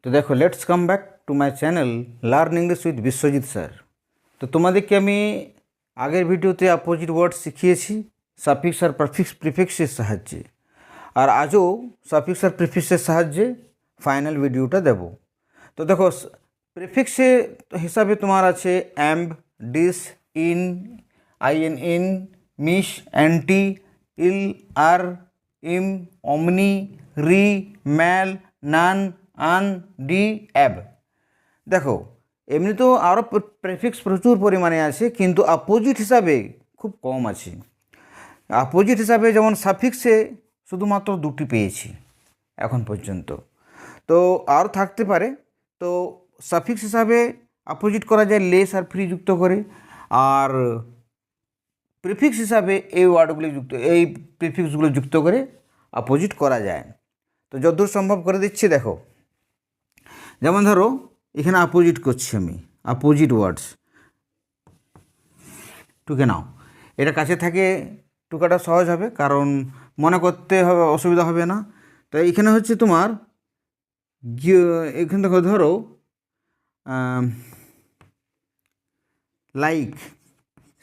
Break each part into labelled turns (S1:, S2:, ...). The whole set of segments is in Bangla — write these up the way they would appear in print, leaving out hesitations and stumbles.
S1: তো দেখো, let's come back to my channel learn English with Biswajit sir. তো তোমাদেরকে আমি আগের ভিডিওতে অপোজিট ওয়ার্ড শিখিয়েছি সাফিক্স আর প্রিফিক্সের সাহায্যে, আর আজও সাফিক্স আর প্রিফিক্সের সাহায্যে ফাইনাল ভিডিওটা দেব। তো দেখো, প্রিফিক্সে হিসাবে তোমার আছে amb, dis, in, in, mis, anti, il, ir, im, omni, রি, ম্যাল, নান, আন, ডি, অ্যাব। দেখো, এমনি তো আরও প্রেফিক্স প্রচুর পরিমাণে আছে, কিন্তু অপোজিট হিসাবে খুব কম আছে। অপোজিট হিসাবে যেমন সাফিক্সে শুধুমাত্র 2টি পেয়েছি এখন পর্যন্ত, তো আরও থাকতে পারে। তো সাফিক্স হিসাবে অপোজিট করা যায় লেস আর ফ্রি যুক্ত করে, আর প্রিফিক্স হিসাবে এই ওয়ার্ডগুলি এই প্রিফিক্সগুলো যুক্ত করে অপোজিট করা যায়। তো যতদূর সম্ভব করে দিচ্ছি। দেখো, যেমন ধরো এখানে অপোজিট করছি আমি, অপোজিট ওয়ার্ডস টুকে নাও। এটা কাছে থাকে টুকাটা সহজ হবে, কারণ মনে করতে হবে, অসুবিধা হবে না। তো এখানে হচ্ছে তোমার এখানে দেখো, ধরো লাইক,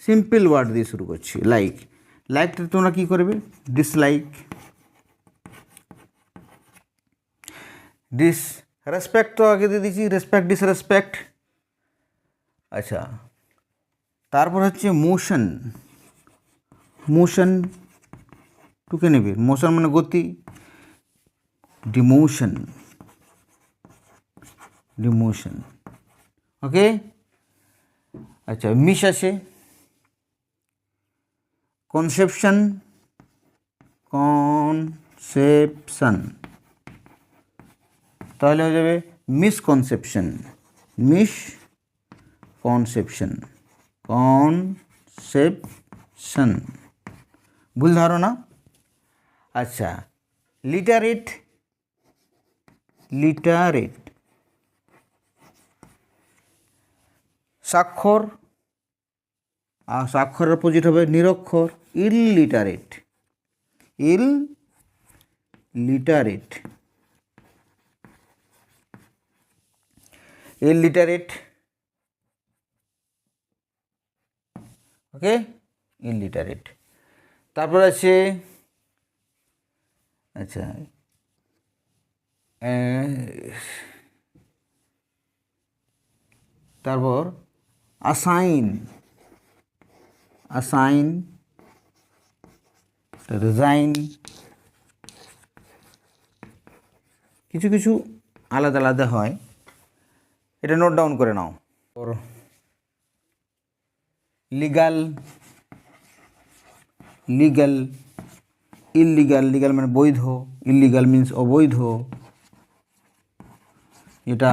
S1: সিম্পল ওয়ার্ড দিয়ে শুরু করছি। লাইকটা তোমরা কী করবে? ডিসলাইক। রেসপেক্ট তো আগে দিয়ে দিচ্ছি, রেসপেক্ট, ডিসরেসপেক্ট। আচ্ছা, তারপর হচ্ছে মোশন টুকে নেবে। মোশন মানে গতি, ডিমোশন। ওকে। আচ্ছা, মিশ আছে, কনসেপশন, তাহলে হয়ে যাবে মিসকনসেপশন। ভুল ধারণা। আচ্ছা, লিটারেট, স্বাক্ষর, আর স্বাক্ষরের অপোজিট হবে নিরক্ষর, ইললিটারেট। ওকে, ইললিটারেট। তারপর আছে, আচ্ছা, তারপর অ্যাসাইন, রিজাইন। কিছু কিছু আলাদা আলাদা হয়, এটা নোট ডাউন করে নাও। ওর লিগাল, ইললিগাল মানে বৈধ, ইললিগাল মিন্স অবৈধ, এটা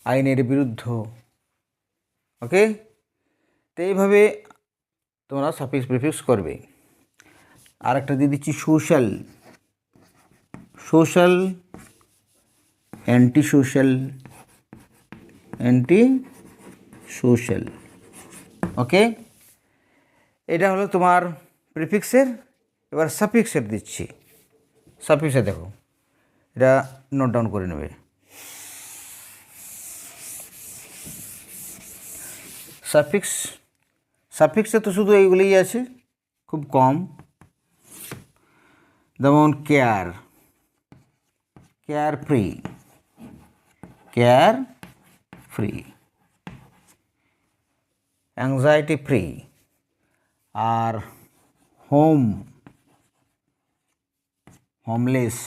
S1: আইনের বিরুদ্ধ। ওকে, তো এইভাবে তোমরা সাফিক্স প্রিফিক্স করবে। আর একটা দিয়ে দিচ্ছি সোশ্যাল, অ্যান্টি সোশ্যাল। ওকে, এটা হলো তোমার প্রিফিক্সের। এবার সাফিক্সের দিচ্ছি। সাফিক্সে দেখো, এটা নোট ডাউন করে নেবে। সাফিক্সে তো শুধু এইগুলোই আছে, খুব কম। যেমন কেয়ার ফ্রি, অ্যাংজাইটি ফ্রি। আর হোমলেস,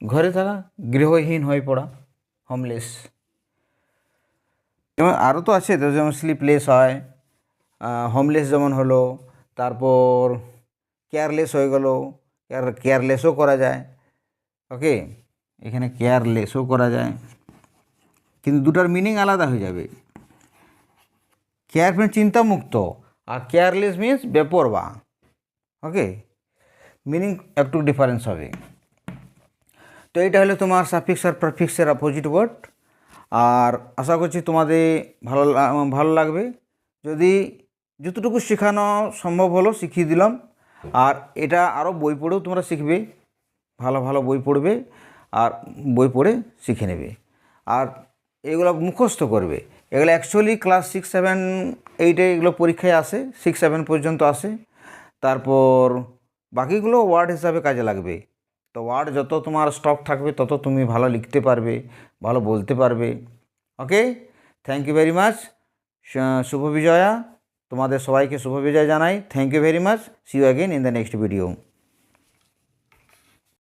S1: ঘরে থাকা, গৃহহীন হয়ে পড়া, হোমলেস। যেমন আরও তো আছে, যেমন স্লিপলেস হয়, হোমলেস যেমন হলো। তারপর কেয়ারলেস হয়ে গেল, কেয়ারলেসও করা যায়। ওকে, এখানে কেয়ারলেসও করা যায়, কিন্তু দুটার মিনিং আলাদা হয়ে যাবে। কেয়ার মানে চিন্তামুক্ত, আর কেয়ারলেস মিন্স বেপরোয়া। ওকে, মিনিং একটু ডিফারেন্স হবে। তো এইটা হলো তোমার সাফিক্স আর প্রিফিক্সের অপোজিট ওয়ার্ড। আর আশা করছি তোমাদের ভালো লাগবে। যদি যতটুকু শেখানো সম্ভব হলো শিখিয়ে দিলাম। আর এটা আরও বই পড়েও তোমরা শিখবে, ভালো ভালো বই পড়বে আর বই পড়ে শিখে নেবে। আর এগুলো মুখস্থ করবে। এগুলো অ্যাকচুয়ালি ক্লাস 6, 7, 8-এ এগুলো পরীক্ষায় আসে, 6, 7 পর্যন্ত আসে। তারপর বাকিগুলো ওয়ার্ড হিসাবে কাজে লাগবে। তো ওয়ার্ড যত তোমার স্টক থাকবে তত তুমি ভালো লিখতে পারবে, ভালো বলতে পারবে। Okay, thank you very much. শুভ বিজয়া, তোমাদের সবাইকে শুভ বিজয় জানাই। Thank you very much. See you again in the next video.